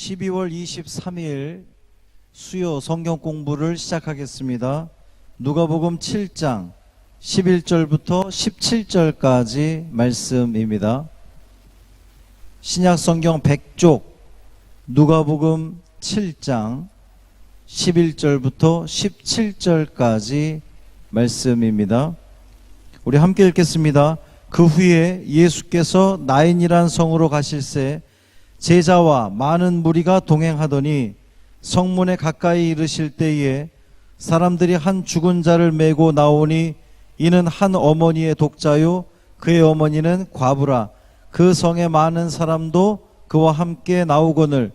12월 23일 수요 성경 공부를 시작하겠습니다. 누가복음 7장 11절부터 17절까지 말씀입니다. 신약 성경 100쪽 누가복음 7장 11절부터 17절까지 말씀입니다. 우리 함께 읽겠습니다. 그 후에 예수께서 나인이란 성으로 가실새 제자와 많은 무리가 동행하더니 성문에 가까이 이르실 때에 사람들이 한 죽은 자를 메고 나오니 이는 한 어머니의 독자요 그의 어머니는 과부라. 그 성에 많은 사람도 그와 함께 나오거늘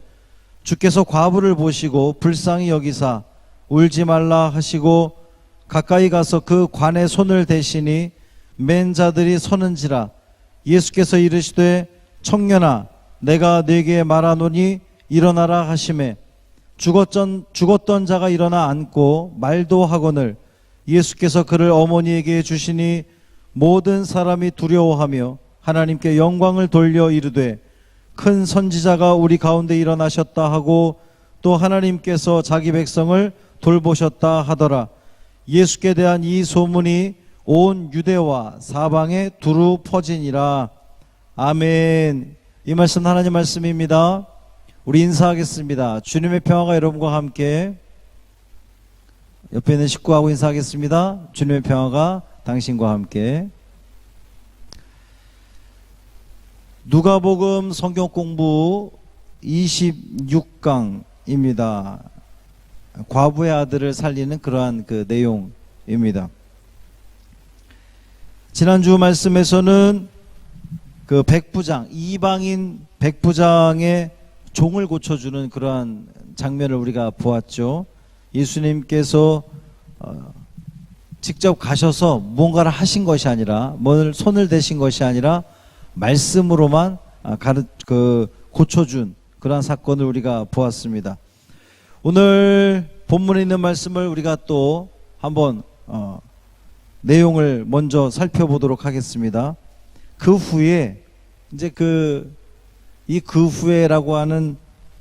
주께서 과부를 보시고 불쌍히 여기사 울지 말라 하시고 가까이 가서 그 관에 손을 대시니 맨 자들이 서는지라. 예수께서 이르시되 청년아 내가 네게 말하노니 일어나라 하시매 죽었던 자가 일어나 앉고 말도 하거늘 예수께서 그를 어머니에게 주시니 모든 사람이 두려워하며 하나님께 영광을 돌려 이르되 큰 선지자가 우리 가운데 일어나셨다 하고 또 하나님께서 자기 백성을 돌보셨다 하더라. 예수께 대한 이 소문이 온 유대와 사방에 두루 퍼지니라. 아멘. 이 말씀 하나님 말씀입니다. 우리 인사하겠습니다. 주님의 평화가 여러분과 함께. 옆에 있는 식구하고 인사하겠습니다. 주님의 평화가 당신과 함께. 누가복음 성경 공부 26강입니다. 과부의 아들을 살리는 그러한 그 내용입니다. 지난주 말씀에서는 그 백부장, 이방인 백부장의 종을 고쳐주는 그러한 장면을 우리가 보았죠. 예수님께서 직접 가셔서 뭔가를 하신 것이 아니라, 뭘 손을 대신 것이 아니라 말씀으로만 고쳐준 그러한 사건을 우리가 보았습니다. 오늘 본문에 있는 말씀을 우리가 또 한번 내용을 먼저 살펴보도록 하겠습니다. 그 후에 이제 그 후에라고 하는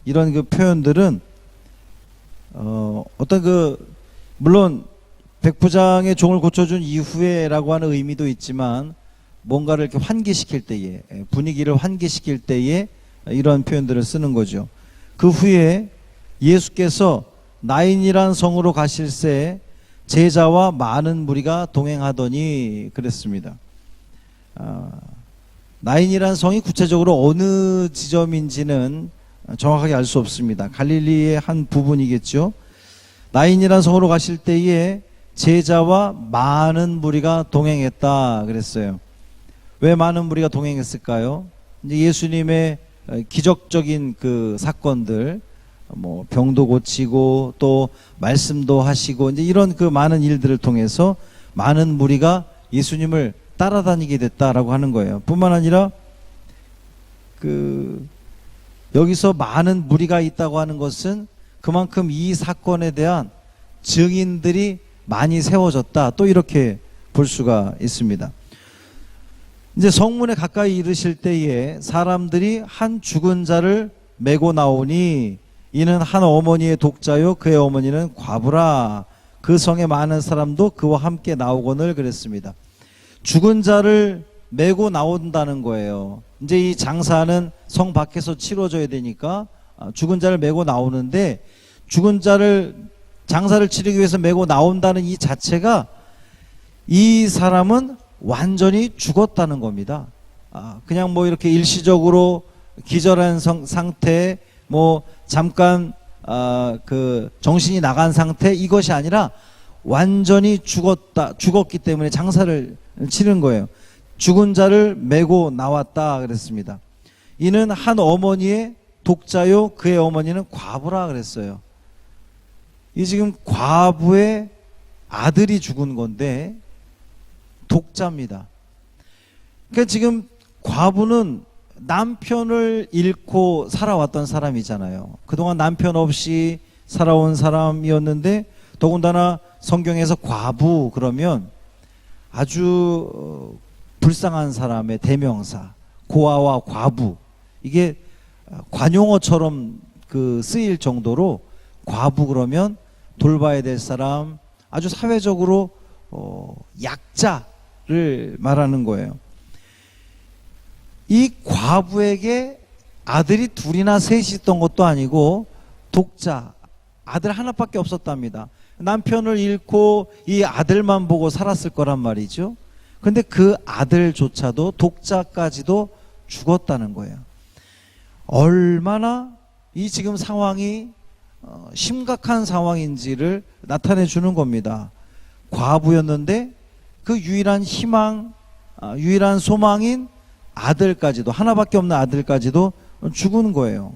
이런 그 표현들은 어떤 물론 백부장의 종을 고쳐준 이후에라고 하는 의미도 있지만 뭔가를 이렇게 환기시킬 때에, 분위기를 환기시킬 때에 이런 표현들을 쓰는 거죠. 그 후에 예수께서 나인이란 성으로 가실새 제자와 많은 무리가 동행하더니 그랬습니다. 나인이란 성이 구체적으로 어느 지점인지는 정확하게 알 수 없습니다. 갈릴리의 한 부분이겠죠. 나인이란 성으로 가실 때에 제자와 많은 무리가 동행했다 그랬어요. 왜 많은 무리가 동행했을까요? 이제 예수님의 기적적인 그 사건들, 뭐 병도 고치고 또 말씀도 하시고 이제 이런 그 많은 일들을 통해서 많은 무리가 예수님을 따라다니게 됐다라고 하는 거예요. 뿐만 아니라 여기서 많은 무리가 있다고 하는 것은 그만큼 이 사건에 대한 증인들이 많이 세워졌다, 또 이렇게 볼 수가 있습니다. 이제 성문에 가까이 이르실 때에 사람들이 한 죽은 자를 메고 나오니 이는 한 어머니의 독자요 그의 어머니는 과부라. 그 성에 많은 사람도 그와 함께 나오거늘 그랬습니다. 죽은 자를 메고 나온다는 거예요. 이제 이 장사는 성 밖에서 치러져야 되니까 죽은 자를 메고 나오는데, 죽은 자를 장사를 치르기 위해서 메고 나온다는 이 자체가 이 사람은 완전히 죽었다는 겁니다. 그냥 뭐 이렇게 일시적으로 기절한 상태, 뭐 잠깐 정신이 나간 상태, 이것이 아니라 완전히 죽었기 때문에 장사를 치른 거예요. 죽은 자를 메고 나왔다 그랬습니다. 이는 한 어머니의 독자요 그의 어머니는 과부라 그랬어요. 이 지금 과부의 아들이 죽은 건데 독자입니다. 그러니까 지금 과부는 남편을 잃고 살아왔던 사람이잖아요. 그동안 남편 없이 살아온 사람이었는데, 더군다나 성경에서 과부 그러면 아주 불쌍한 사람의 대명사, 고아와 과부, 이게 관용어처럼 그 쓰일 정도로 과부 그러면 돌봐야 될 사람, 아주 사회적으로 약자를 말하는 거예요. 이 과부에게 아들이 둘이나 셋이 있던 것도 아니고 독자, 아들 하나밖에 없었답니다. 남편을 잃고 이 아들만 보고 살았을 거란 말이죠. 근데 그 아들조차도, 독자까지도 죽었다는 거예요. 얼마나 이 지금 상황이 심각한 상황인지를 나타내 주는 겁니다. 과부였는데 그 유일한 희망, 유일한 소망인 아들까지도, 하나밖에 없는 아들까지도 죽은 거예요.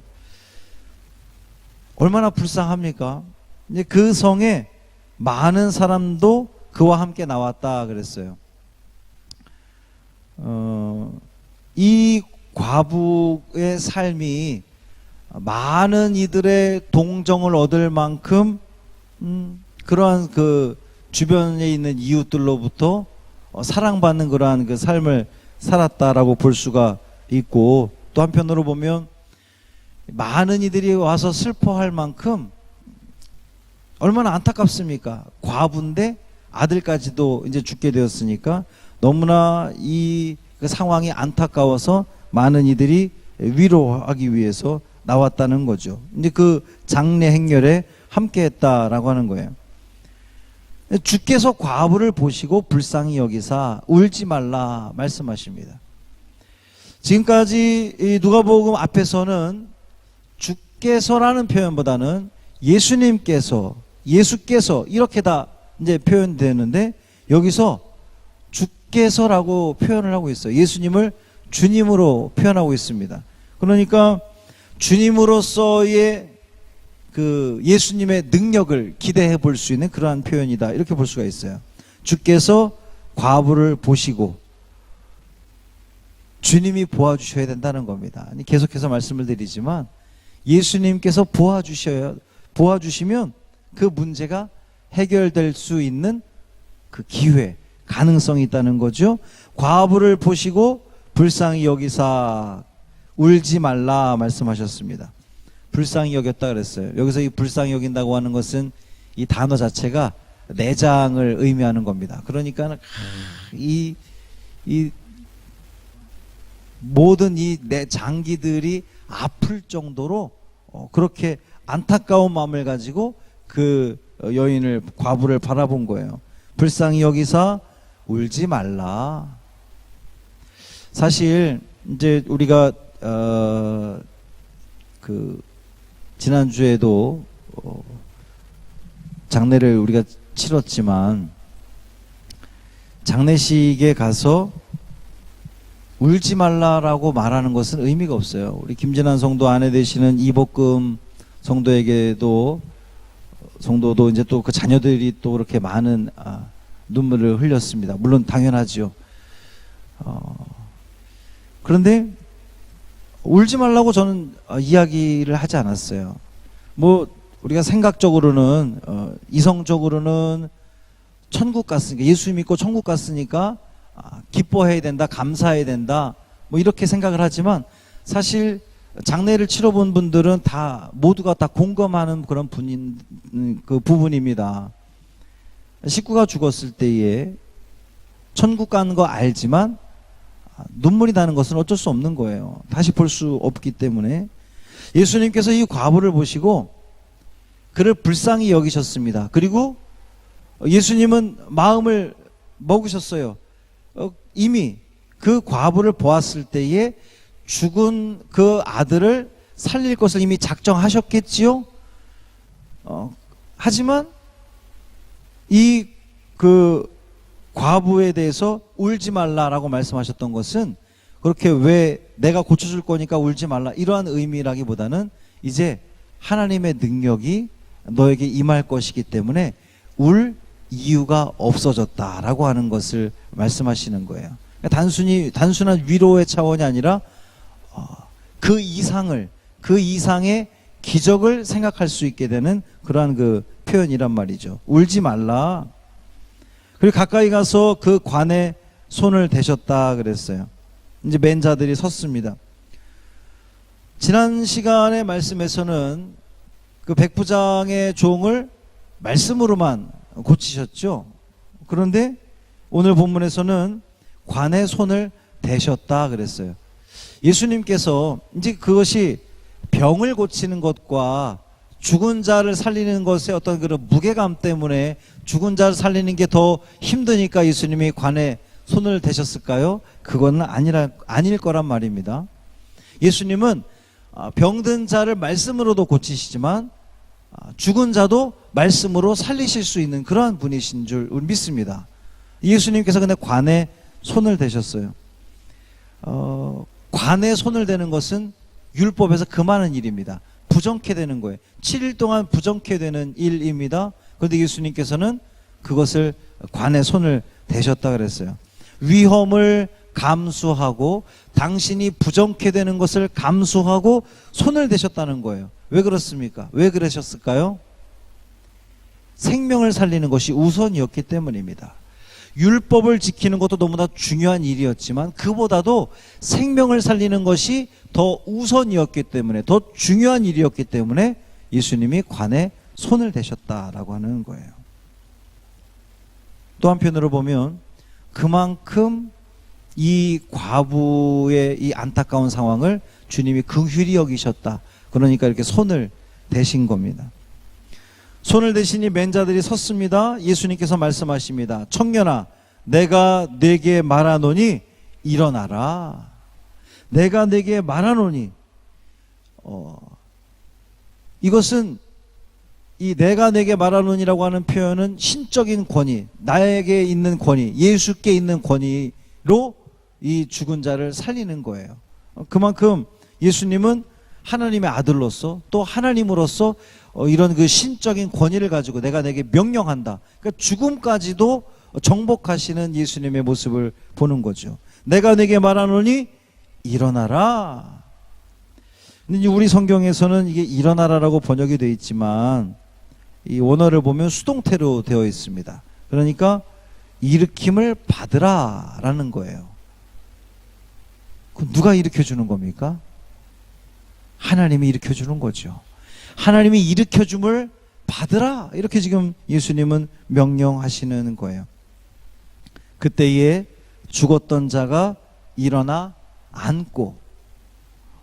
얼마나 불쌍합니까? 이제 그 성에 많은 사람도 그와 함께 나왔다 그랬어요. 이 과부의 삶이 많은 이들의 동정을 얻을 만큼 그러한 그 주변에 있는 이웃들로부터 사랑받는 그러한 그 삶을 살았다라고 볼 수가 있고, 또 한편으로 보면 많은 이들이 와서 슬퍼할 만큼 얼마나 안타깝습니까? 과부인데 아들까지도 이제 죽게 되었으니까 너무나 이 그 상황이 안타까워서 많은 이들이 위로하기 위해서 나왔다는 거죠. 이제 그 장례 행렬에 함께 했다라고 하는 거예요. 주께서 과부를 보시고 불쌍히 여기사 울지 말라 말씀하십니다. 지금까지 누가복음 앞에서는 주께서라는 표현보다는 예수님께서, 예수께서 이렇게 다 이제 표현되는데, 여기서 주께서라고 표현을 하고 있어요. 예수님을 주님으로 표현하고 있습니다. 그러니까 주님으로서의 그 예수님의 능력을 기대해 볼 수 있는 그러한 표현이다, 이렇게 볼 수가 있어요. 주께서 과부를 보시고 주님이 보아주셔야 된다는 겁니다. 계속해서 말씀을 드리지만 예수님께서 보아주시면 그 문제가 해결될 수 있는 그 기회, 가능성이 있다는 거죠. 과부를 보시고 불쌍히 여기사 울지 말라 말씀하셨습니다. 불쌍히 여겼다 그랬어요. 여기서 이 불쌍히 여긴다고 하는 것은 이 단어 자체가 내장을 의미하는 겁니다. 그러니까 이 모든 이 내 장기들이 아플 정도로 그렇게 안타까운 마음을 가지고 그 여인을, 과부를 바라본 거예요. 불쌍히 여기사 울지 말라. 사실 이제 우리가 그 지난주에도 장례를 우리가 치렀지만, 장례식에 가서 울지 말라라고 말하는 것은 의미가 없어요. 우리 김진환 성도 아내 되시는 이복금 성도에게도, 성도도 이제 또 그 자녀들이 또 그렇게 많은 눈물을 흘렸습니다. 물론 당연하죠. 그런데 울지 말라고 저는 이야기를 하지 않았어요. 뭐 우리가 생각적으로는 이성적으로는 천국 갔으니까, 예수 믿고 천국 갔으니까 기뻐해야 된다, 감사해야 된다, 뭐 이렇게 생각을 하지만, 사실 장례를 치러본 분들은 다 모두가 다 공감하는 그런 그 부분입니다. 식구가 죽었을 때에 천국 가는 거 알지만 눈물이 나는 것은 어쩔 수 없는 거예요. 다시 볼 수 없기 때문에 예수님께서 이 과부를 보시고 그를 불쌍히 여기셨습니다. 그리고 예수님은 마음을 먹으셨어요. 이미 그 과부를 보았을 때에 죽은 그 아들을 살릴 것을 이미 작정하셨겠지요. 하지만 이 그 과부에 대해서 울지 말라라고 말씀하셨던 것은, 그렇게 왜 내가 고쳐줄 거니까 울지 말라, 이러한 의미라기보다는 이제 하나님의 능력이 너에게 임할 것이기 때문에 울 이유가 없어졌다라고 하는 것을 말씀하시는 거예요. 단순한 위로의 차원이 아니라 그 이상의 기적을 생각할 수 있게 되는 그러한 그 표현이란 말이죠. 울지 말라. 그리고 가까이 가서 그 관에 손을 대셨다 그랬어요. 이제 맨자들이 섰습니다. 지난 시간의 말씀에서는 그 백부장의 종을 말씀으로만 고치셨죠. 그런데 오늘 본문에서는 관의 손을 대셨다 그랬어요. 예수님께서 이제 그것이 병을 고치는 것과 죽은 자를 살리는 것의 어떤 그런 무게감 때문에 죽은 자를 살리는 게 더 힘드니까 예수님이 관에 손을 대셨을까요? 그건 아닐 거란 말입니다. 예수님은 병든 자를 말씀으로도 고치시지만 죽은 자도 말씀으로 살리실 수 있는 그러한 분이신 줄 믿습니다. 예수님께서 근데 관에 손을 대셨어요. 관에 손을 대는 것은 율법에서 금하는 일입니다. 부정케 되는 거예요. 7일 동안 부정케 되는 일입니다. 그런데 예수님께서는 그것을 관에 손을 대셨다 그랬어요. 위험을 감수하고 당신이 부정케 되는 것을 감수하고 손을 대셨다는 거예요. 왜 그렇습니까? 왜 그러셨을까요? 생명을 살리는 것이 우선이었기 때문입니다. 율법을 지키는 것도 너무나 중요한 일이었지만 그보다도 생명을 살리는 것이 더 우선이었기 때문에, 더 중요한 일이었기 때문에 예수님이 관에 손을 대셨다라고 하는 거예요. 또 한편으로 보면 그만큼 이 과부의 이 안타까운 상황을 주님이 긍휼히 여기셨다. 그러니까 이렇게 손을 대신 겁니다. 손을 대시니 맨 자들이 섰습니다. 예수님께서 말씀하십니다. 청년아, 내가 네게 말하노니 일어나라. 내가 네게 말하노니, 이것은 이 내가 네게 말하노니라고 하는 표현은 신적인 권위, 나에게 있는 권위, 예수께 있는 권위로 이 죽은 자를 살리는 거예요. 그만큼 예수님은 하나님의 아들로서 또 하나님으로서 이런 그 신적인 권위를 가지고 내가 내게 명령한다. 그러니까 죽음까지도 정복하시는 예수님의 모습을 보는 거죠. 내가 내게 말하노니 일어나라. 근데 우리 성경에서는 이게 일어나라라고 번역이 되어 있지만 이 원어를 보면 수동태로 되어 있습니다. 그러니까 일으킴을 받으라라는 거예요. 그럼 누가 일으켜주는 겁니까? 하나님이 일으켜주는 거죠. 하나님이 일으켜줌을 받으라, 이렇게 지금 예수님은 명령하시는 거예요. 그때에 죽었던 자가 일어나 앉고,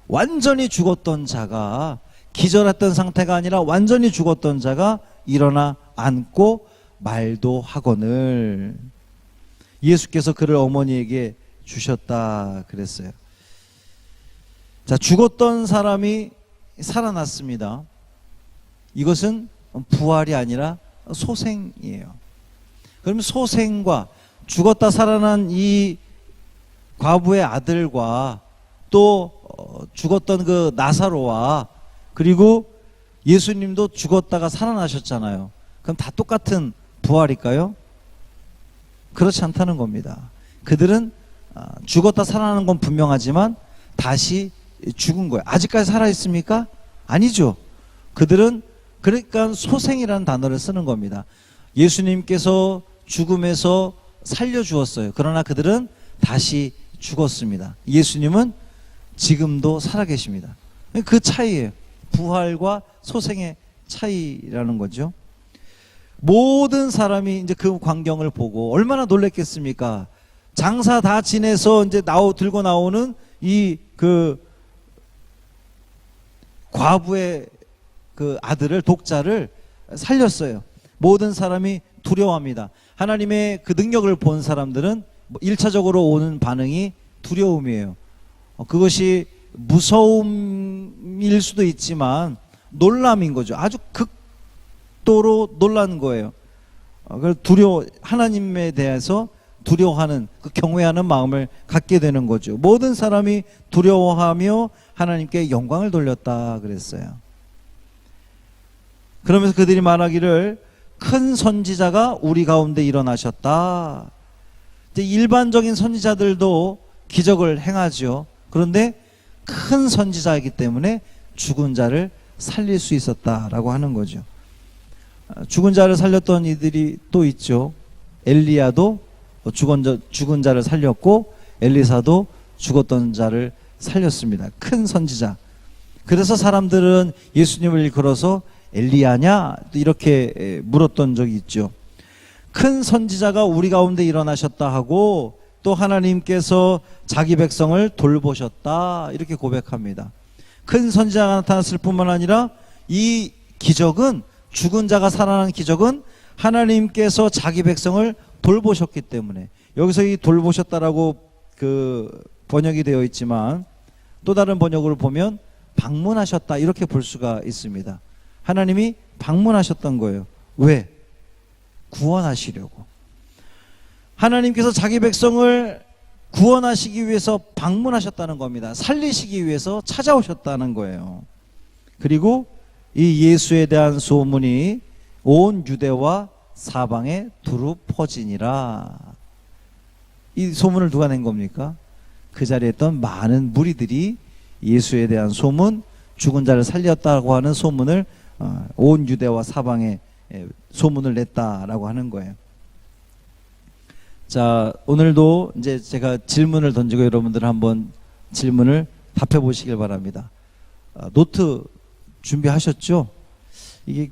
완전히 죽었던 자가, 기절했던 상태가 아니라 완전히 죽었던 자가 일어나 앉고 말도 하거늘. 예수께서 그를 어머니에게 주셨다 그랬어요. 자, 죽었던 사람이 살아났습니다. 이것은 부활이 아니라 소생이에요. 그러면 소생과 죽었다 살아난 이 과부의 아들과 또 죽었던 그 나사로와 그리고 예수님도 죽었다가 살아나셨잖아요. 그럼 다 똑같은 부활일까요? 그렇지 않다는 겁니다. 그들은 죽었다 살아나는 건 분명하지만 다시 죽은 거예요. 아직까지 살아있습니까? 아니죠. 그들은 그러니까 소생이라는 단어를 쓰는 겁니다. 예수님께서 죽음에서 살려주었어요. 그러나 그들은 다시 죽었습니다. 예수님은 지금도 살아계십니다. 그 차이예요. 부활과 소생의 차이라는 거죠. 모든 사람이 이제 그 광경을 보고 얼마나 놀랬겠습니까? 장사 다 지내서 이제 들고 나오는 이 그 과부의 그 아들을, 독자를 살렸어요. 모든 사람이 두려워합니다. 하나님의 그 능력을 본 사람들은 1차적으로 오는 반응이 두려움이에요. 그것이 무서움일 수도 있지만 놀람인 거죠. 아주 극도로 놀란 거예요. 하나님에 대해서 두려워하는, 그 경외하는 마음을 갖게 되는 거죠. 모든 사람이 두려워하며 하나님께 영광을 돌렸다 그랬어요. 그러면서 그들이 말하기를 큰 선지자가 우리 가운데 일어나셨다. 이제 일반적인 선지자들도 기적을 행하죠. 그런데 큰 선지자이기 때문에 죽은 자를 살릴 수 있었다라고 하는 거죠. 죽은 자를 살렸던 이들이 또 있죠. 엘리야도 죽은 자를 살렸고 엘리사도 죽었던 자를 살렸습니다. 큰 선지자. 그래서 사람들은 예수님을 일컬어서 엘리야냐 이렇게 물었던 적이 있죠. 큰 선지자가 우리 가운데 일어나셨다 하고 또 하나님께서 자기 백성을 돌보셨다 이렇게 고백합니다. 큰 선지자가 나타났을 뿐만 아니라 이 기적은, 죽은 자가 살아난 기적은 하나님께서 자기 백성을 돌보셨기 때문에, 여기서 이 돌보셨다라고 그 번역이 되어 있지만 또 다른 번역으로 보면 방문하셨다 이렇게 볼 수가 있습니다. 하나님이 방문하셨던 거예요. 왜? 구원하시려고. 하나님께서 자기 백성을 구원하시기 위해서 방문하셨다는 겁니다. 살리시기 위해서 찾아오셨다는 거예요. 그리고 이 예수에 대한 소문이 온 유대와 사방에 두루 퍼지니라. 이 소문을 누가 낸 겁니까? 그 자리에 있던 많은 무리들이 예수에 대한 소문, 죽은 자를 살렸다고 하는 소문을 온 유대와 사방에 소문을 냈다라고 하는 거예요. 자, 오늘도 이제 제가 질문을 던지고 여러분들 한번 질문을 답해 보시길 바랍니다. 노트 준비하셨죠? 이게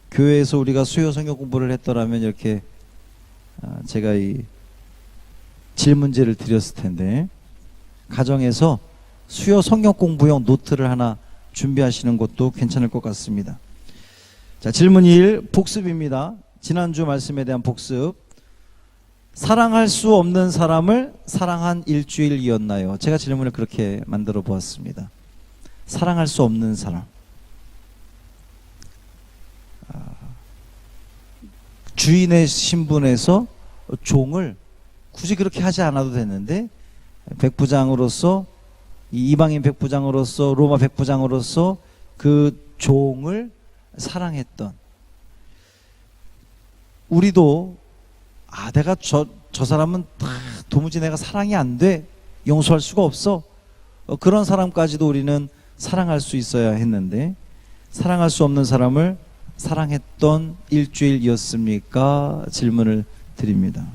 교회에서 우리가 수요 성경 공부를 했더라면 이렇게 제가 이 질문지를 드렸을 텐데, 가정에서 수요 성경 공부용 노트를 하나 준비하시는 것도 괜찮을 것 같습니다. 자, 질문 1, 복습입니다. 지난주 말씀에 대한 복습. 사랑할 수 없는 사람을 사랑한 일주일이었나요? 제가 질문을 그렇게 만들어 보았습니다. 사랑할 수 없는 사람. 주인의 신분에서 종을 굳이 그렇게 하지 않아도 되는데, 백부장으로서, 이방인 백부장으로서, 로마 백부장으로서 그 종을 사랑했던, 우리도 내가 저 사람은 도무지 내가 사랑이 안 돼, 용서할 수가 없어, 그런 사람까지도 우리는 사랑할 수 있어야 했는데, 사랑할 수 없는 사람을 사랑했던 일주일이었습니까? 질문을 드립니다.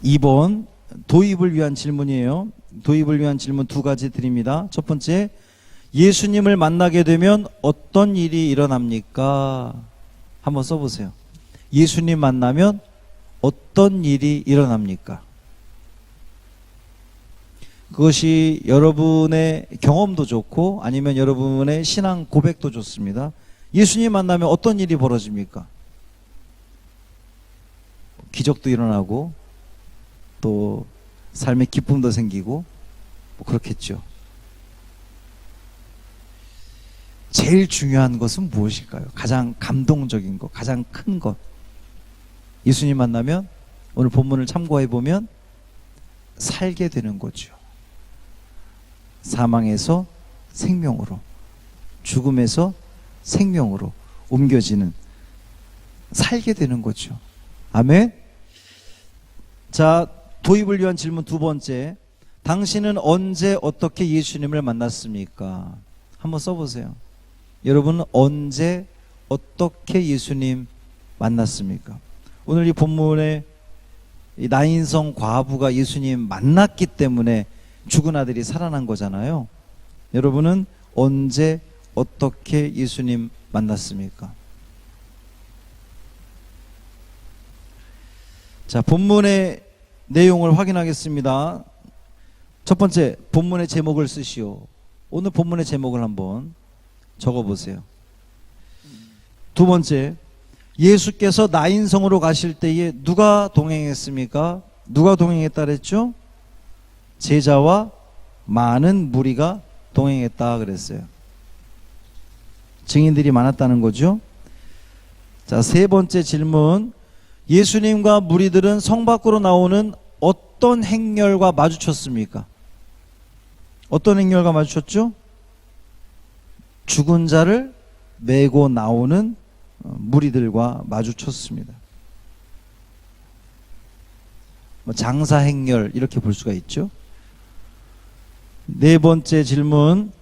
2번, 도입을 위한 질문이에요. 도입을 위한 질문 두 가지 드립니다. 첫 번째, 예수님을 만나게 되면 어떤 일이 일어납니까? 한번 써보세요. 예수님 만나면 어떤 일이 일어납니까? 그것이 여러분의 경험도 좋고 아니면 여러분의 신앙 고백도 좋습니다. 예수님 만나면 어떤 일이 벌어집니까? 기적도 일어나고 또 삶의 기쁨도 생기고 그렇겠죠. 제일 중요한 것은 무엇일까요? 가장 감동적인 것, 가장 큰 것. 예수님 만나면 오늘 본문을 참고해 보면 살게 되는 거죠. 사망에서 생명으로, 죽음에서 생명으로 옮겨지는, 살게 되는 거죠. 아멘. 자, 도입을 위한 질문 두 번째, 당신은 언제 어떻게 예수님을 만났습니까? 한번 써보세요. 여러분은 언제 어떻게 예수님 만났습니까? 오늘 이 본문에 이 나인성 과부가 예수님 만났기 때문에 죽은 아들이 살아난 거잖아요. 여러분은 언제 어떻게 예수님 만났습니까? 자, 본문의 내용을 확인하겠습니다. 첫 번째, 본문의 제목을 쓰시오. 오늘 본문의 제목을 한번 적어보세요. 두 번째, 예수께서 나인성으로 가실 때에 누가 동행했습니까? 누가 동행했다 그랬죠? 제자와 많은 무리가 동행했다 그랬어요. 증인들이 많았다는 거죠. 자, 세 번째 질문, 예수님과 무리들은 성 밖으로 나오는 어떤 행렬과 마주쳤습니까? 어떤 행렬과 마주쳤죠? 죽은 자를 메고 나오는 무리들과 마주쳤습니다. 장사 행렬 이렇게 볼 수가 있죠. 네 번째 질문,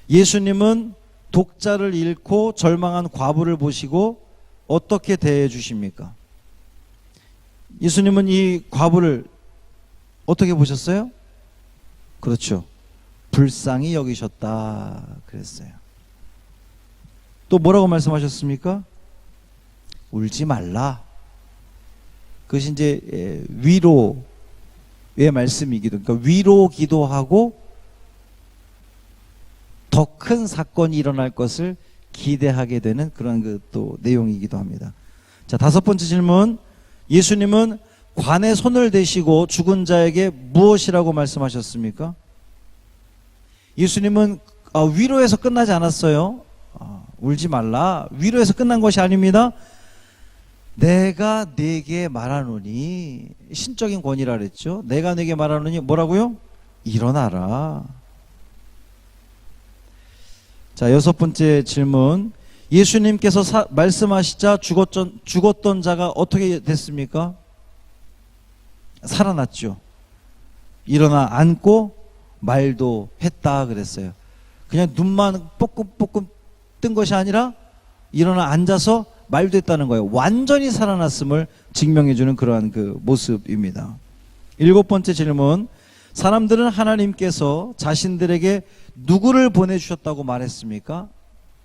예수님은 독자를 잃고 절망한 과부를 보시고 어떻게 대해 주십니까? 예수님은 이 과부를 어떻게 보셨어요? 그렇죠. 불쌍히 여기셨다 그랬어요. 또 뭐라고 말씀하셨습니까? 울지 말라. 그것이 이제 위로의 말씀이기도, 그러니까 위로 기도하고 더 큰 사건이 일어날 것을 기대하게 되는 그런 그 또 내용이기도 합니다. 자, 다섯 번째 질문. 예수님은 관에 손을 대시고 죽은 자에게 무엇이라고 말씀하셨습니까? 예수님은 위로해서 끝나지 않았어요. 울지 말라. 위로해서 끝난 것이 아닙니다. 내가 네게 말하노니, 신적인 권위라 그랬죠. 내가 네게 말하노니 뭐라고요? 일어나라. 자, 여섯 번째 질문. 예수님께서 말씀하시자 죽었던 자가 어떻게 됐습니까? 살아났죠. 일어나 앉고 말도 했다 그랬어요. 그냥 눈만 뽀끔뽀끔 뜬 것이 아니라 일어나 앉아서 말도 했다는 거예요. 완전히 살아났음을 증명해주는 그러한 그 모습입니다. 일곱 번째 질문. 사람들은 하나님께서 자신들에게 누구를 보내주셨다고 말했습니까?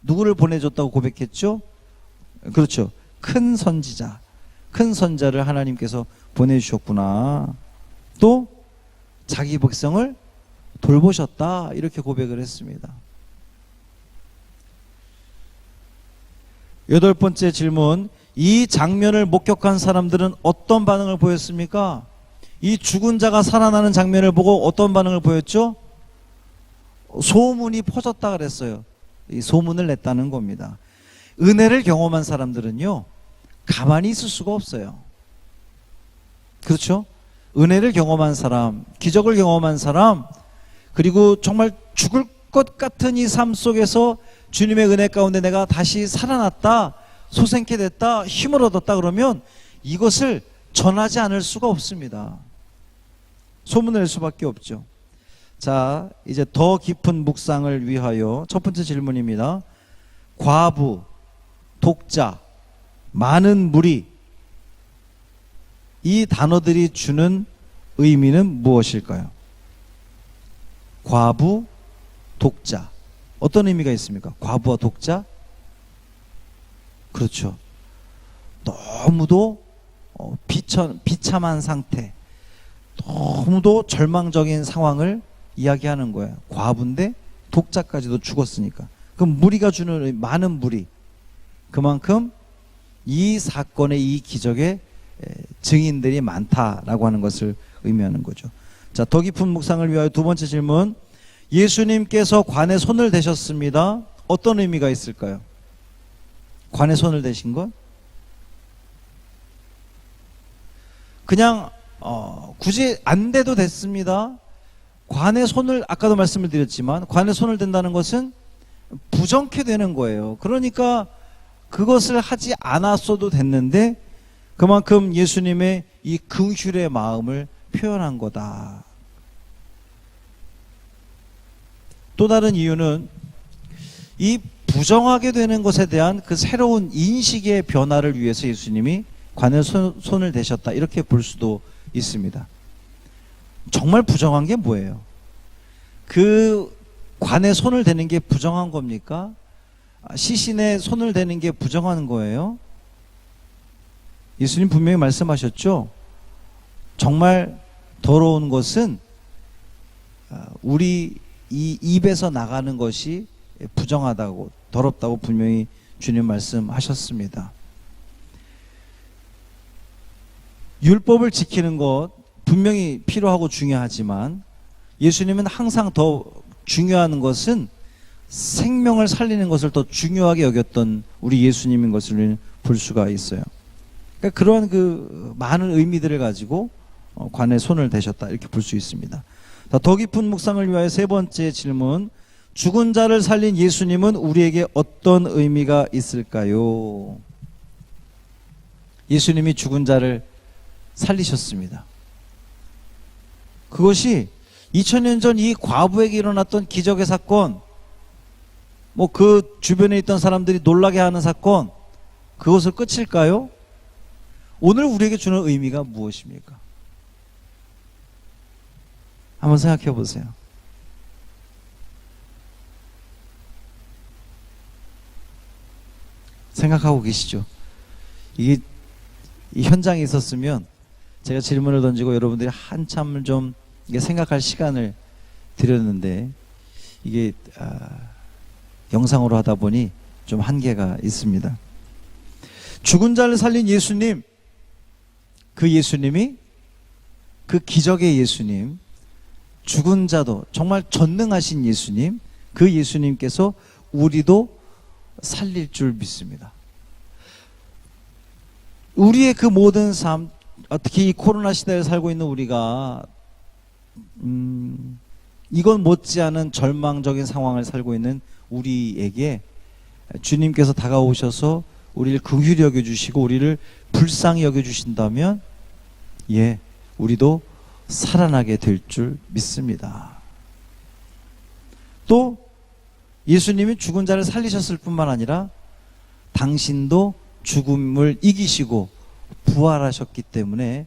누구를 보내줬다고 고백했죠? 그렇죠. 큰 선지자, 큰 선자를 하나님께서 보내주셨구나. 또 자기 백성을 돌보셨다, 이렇게 고백을 했습니다. 여덟 번째 질문. 이 장면을 목격한 사람들은 어떤 반응을 보였습니까? 이 죽은 자가 살아나는 장면을 보고 어떤 반응을 보였죠? 소문이 퍼졌다 그랬어요. 이 소문을 냈다는 겁니다. 은혜를 경험한 사람들은요, 가만히 있을 수가 없어요. 그렇죠? 은혜를 경험한 사람, 기적을 경험한 사람, 그리고 정말 죽을 것 같은 이 삶 속에서 주님의 은혜 가운데 내가 다시 살아났다, 소생케 됐다, 힘을 얻었다 그러면 이것을 전하지 않을 수가 없습니다. 소문을 낼 수밖에 없죠. 자, 이제 더 깊은 묵상을 위하여 첫 번째 질문입니다. 과부, 독자, 많은 무리, 이 단어들이 주는 의미는 무엇일까요? 과부, 독자, 어떤 의미가 있습니까? 과부와 독자? 그렇죠. 너무도 비참한 상태, 너무도 절망적인 상황을 이야기하는 거예요. 과부인데 독자까지도 죽었으니까. 그럼 무리가 주는, 많은 무리, 그만큼 이 사건의, 이 기적의 증인들이 많다라고 하는 것을 의미하는 거죠. 자, 더 깊은 묵상을 위하여 두 번째 질문. 예수님께서 관에 손을 대셨습니다. 어떤 의미가 있을까요? 관에 손을 대신 것? 그냥 굳이 안 대도 됐습니다. 관에 손을, 아까도 말씀을 드렸지만 관에 손을 댄다는 것은 부정케 되는 거예요. 그러니까 그것을 하지 않았어도 됐는데 그만큼 예수님의 이 긍휼의 마음을 표현한 거다. 또 다른 이유는 이 부정하게 되는 것에 대한 그 새로운 인식의 변화를 위해서 예수님이 관에 손을 대셨다, 이렇게 볼 수도 있습니다. 정말 부정한 게 뭐예요? 그 관에 손을 대는 게 부정한 겁니까? 시신에 손을 대는 게 부정한 거예요? 예수님 분명히 말씀하셨죠? 정말 더러운 것은 우리 이 입에서 나가는 것이 부정하다고, 더럽다고 분명히 주님 말씀하셨습니다. 율법을 지키는 것 분명히 필요하고 중요하지만 예수님은 항상 더 중요한 것은 생명을 살리는 것을 더 중요하게 여겼던 우리 예수님인 것을 볼 수가 있어요. 그러니까 그러한 그 많은 의미들을 가지고 관에 손을 대셨다, 이렇게 볼 수 있습니다. 더 깊은 묵상을 위하여 세 번째 질문. 죽은 자를 살린 예수님은 우리에게 어떤 의미가 있을까요? 예수님이 죽은 자를 살리셨습니다. 그것이 2000년 전 이 과부에게 일어났던 기적의 사건, 뭐 그 주변에 있던 사람들이 놀라게 하는 사건, 그것을 끝일까요? 오늘 우리에게 주는 의미가 무엇입니까? 한번 생각해 보세요. 생각하고 계시죠? 이게 이 현장에 있었으면 제가 질문을 던지고 여러분들이 한참을 좀 이게 생각할 시간을 드렸는데 이게 영상으로 하다 보니 좀 한계가 있습니다. 죽은 자를 살린 예수님, 그 예수님이 그 기적의 예수님, 죽은 자도 정말 전능하신 예수님, 그 예수님께서 우리도 살릴 줄 믿습니다. 우리의 그 모든 삶, 특히 이 코로나 시대를 살고 있는 우리가 이건 못지않은 절망적인 상황을 살고 있는 우리에게 주님께서 다가오셔서 우리를 긍휼히 여겨주시고 우리를 불쌍히 여겨주신다면 우리도 살아나게 될 줄 믿습니다. 또 예수님이 죽은 자를 살리셨을 뿐만 아니라 당신도 죽음을 이기시고 부활하셨기 때문에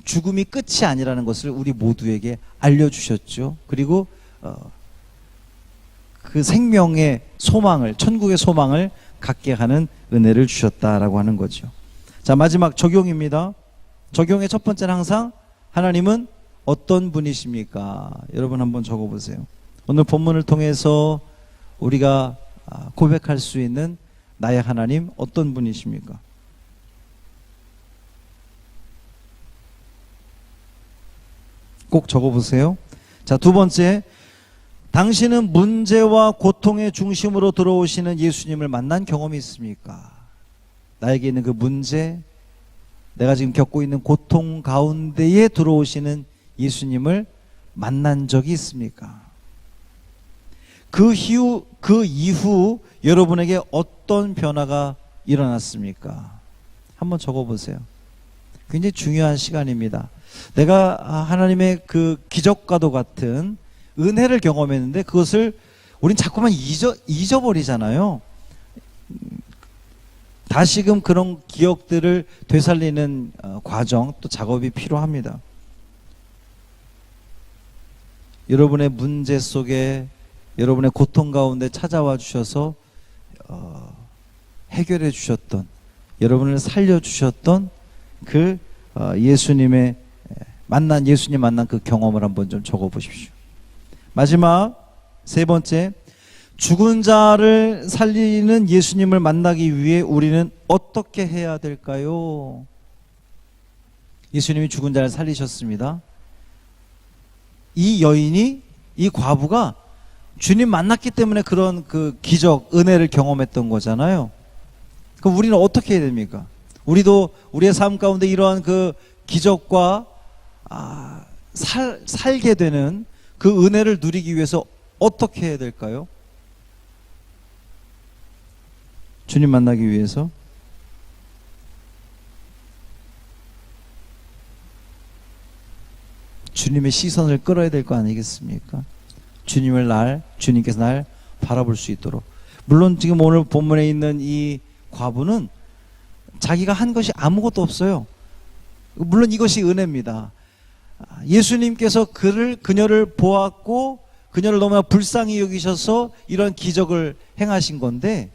죽음이 끝이 아니라는 것을 우리 모두에게 알려주셨죠. 그리고 그 생명의 소망을, 천국의 소망을 갖게 하는 은혜를 주셨다라고 하는 거죠. 자, 마지막 적용입니다. 적용의 첫 번째는 항상 하나님은 어떤 분이십니까? 여러분 한번 적어보세요. 오늘 본문을 통해서 우리가 고백할 수 있는 나의 하나님 어떤 분이십니까? 꼭 적어보세요. 자, 두 번째, 당신은 문제와 고통의 중심으로 들어오시는 예수님을 만난 경험이 있습니까? 나에게 있는 그 문제, 내가 지금 겪고 있는 고통 가운데에 들어오시는 예수님을 만난 적이 있습니까? 그 이후 여러분에게 어떤 변화가 일어났습니까? 한번 적어보세요. 굉장히 중요한 시간입니다. 내가 하나님의 그 기적과도 같은 은혜를 경험했는데 그것을 우린 자꾸만 잊어버리잖아요. 다시금 그런 기억들을 되살리는 과정, 또 작업이 필요합니다. 여러분의 문제 속에, 여러분의 고통 가운데 찾아와 주셔서 해결해 주셨던, 여러분을 살려주셨던 그 예수님 만난 그 경험을 한번 좀 적어보십시오. 마지막 세 번째, 죽은 자를 살리는 예수님을 만나기 위해 우리는 어떻게 해야 될까요? 예수님이 죽은 자를 살리셨습니다. 이 여인이, 이 과부가 주님 만났기 때문에 그런 그 기적, 은혜를 경험했던 거잖아요. 그럼 우리는 어떻게 해야 됩니까? 우리도 우리의 삶 가운데 이러한 그 기적과 살게 되는 그 은혜를 누리기 위해서 어떻게 해야 될까요? 주님 만나기 위해서 주님의 시선을 끌어야 될 거 아니겠습니까? 주님께서 날 바라볼 수 있도록. 물론 지금 오늘 본문에 있는 이 과부는 자기가 한 것이 아무것도 없어요. 물론 이것이 은혜입니다. 예수님께서 그녀를 보았고 그녀를 너무나 불쌍히 여기셔서 이런 기적을 행하신 건데,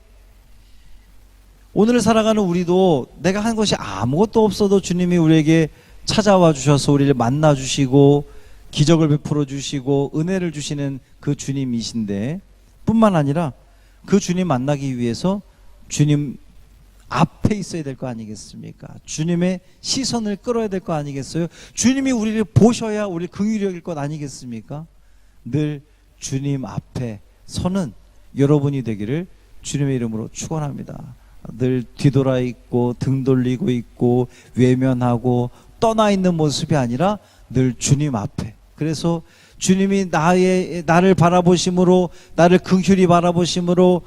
오늘 살아가는 우리도 내가 한 것이 아무것도 없어도 주님이 우리에게 찾아와 주셔서 우리를 만나 주시고 기적을 베풀어 주시고 은혜를 주시는 그 주님이신데, 뿐만 아니라 그 주님 만나기 위해서 주님 앞에 있어야 될 거 아니겠습니까? 주님의 시선을 끌어야 될 거 아니겠어요? 주님이 우리를 보셔야 우리를 긍휼히 여길 것 아니겠습니까? 늘 주님 앞에 서는 여러분이 되기를 주님의 이름으로 축원합니다. 늘 뒤돌아 있고 등 돌리고 있고 외면하고 떠나 있는 모습이 아니라 늘 주님 앞에. 그래서 주님이 나를 바라보심으로, 나를 긍휼히 바라보심으로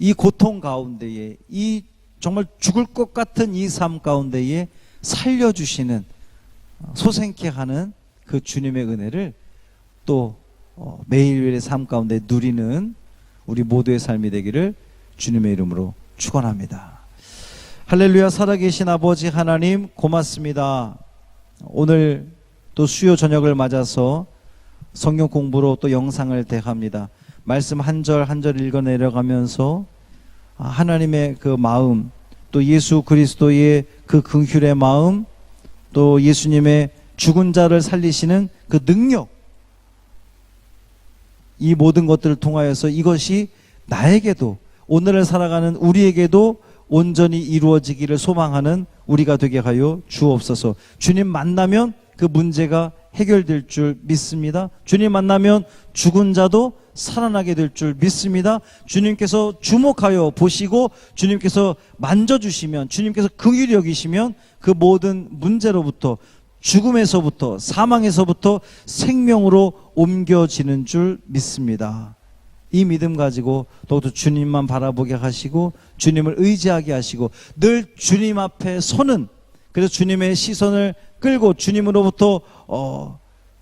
이 고통 가운데에, 이 정말 죽을 것 같은 이 삶 가운데에 살려주시는, 소생케 하는 그 주님의 은혜를 또 매일매일의 삶 가운데 누리는 우리 모두의 삶이 되기를 주님의 이름으로 축원합니다. 할렐루야. 살아계신 아버지 하나님 고맙습니다. 오늘 또 수요 저녁을 맞아서 성경 공부로 또 영상을 대합니다. 말씀 한 절 한 절 읽어 내려가면서 하나님의 그 마음, 또 예수 그리스도의 그 긍휼의 마음, 또 예수님의 죽은 자를 살리시는 그 능력, 이 모든 것들을 통하여서 이것이 나에게도, 오늘을 살아가는 우리에게도 온전히 이루어지기를 소망하는 우리가 되게 하여 주옵소서. 주님 만나면 그 문제가 해결될 줄 믿습니다. 주님 만나면 죽은 자도 살아나게 될 줄 믿습니다. 주님께서 주목하여 보시고 주님께서 만져주시면, 주님께서 긍휼히 여기시면 그 모든 문제로부터, 죽음에서부터, 사망에서부터 생명으로 옮겨지는 줄 믿습니다. 이 믿음 가지고 더욱더 주님만 바라보게 하시고 주님을 의지하게 하시고 늘 주님 앞에 서는, 그래서 주님의 시선을 끌고 주님으로부터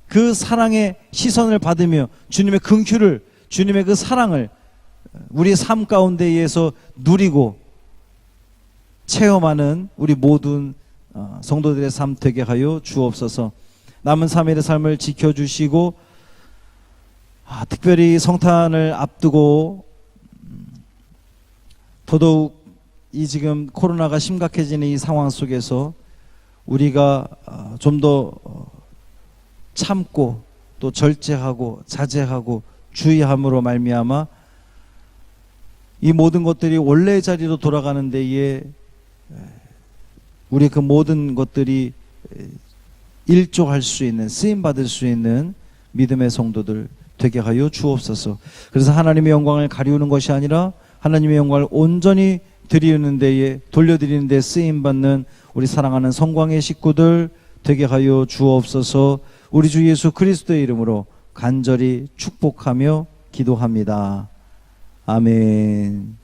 그 사랑의 시선을 받으며 주님의 긍휼을, 주님의 그 사랑을 우리의 삶 가운데에서 누리고 체험하는 우리 모든 성도들의 삶 되게 하여 주옵소서. 남은 3일의 삶을 지켜주시고 특별히 성탄을 앞두고 더더욱 이 지금 코로나가 심각해지는 이 상황 속에서 우리가 좀 더 참고 또 절제하고 자제하고 주의함으로 말미암아 이 모든 것들이 원래의 자리로 돌아가는 데에 우리 그 모든 것들이 일조할 수 있는, 쓰임받을 수 있는 믿음의 성도들 되게 하여 주옵소서. 그래서 하나님의 영광을 가리우는 것이 아니라 하나님의 영광을 온전히 드리는 데에, 돌려드리는 데 쓰임받는 우리 사랑하는 성광의 식구들 되게 하여 주옵소서. 우리 주 예수 그리스도의 이름으로 간절히 축복하며 기도합니다. 아멘.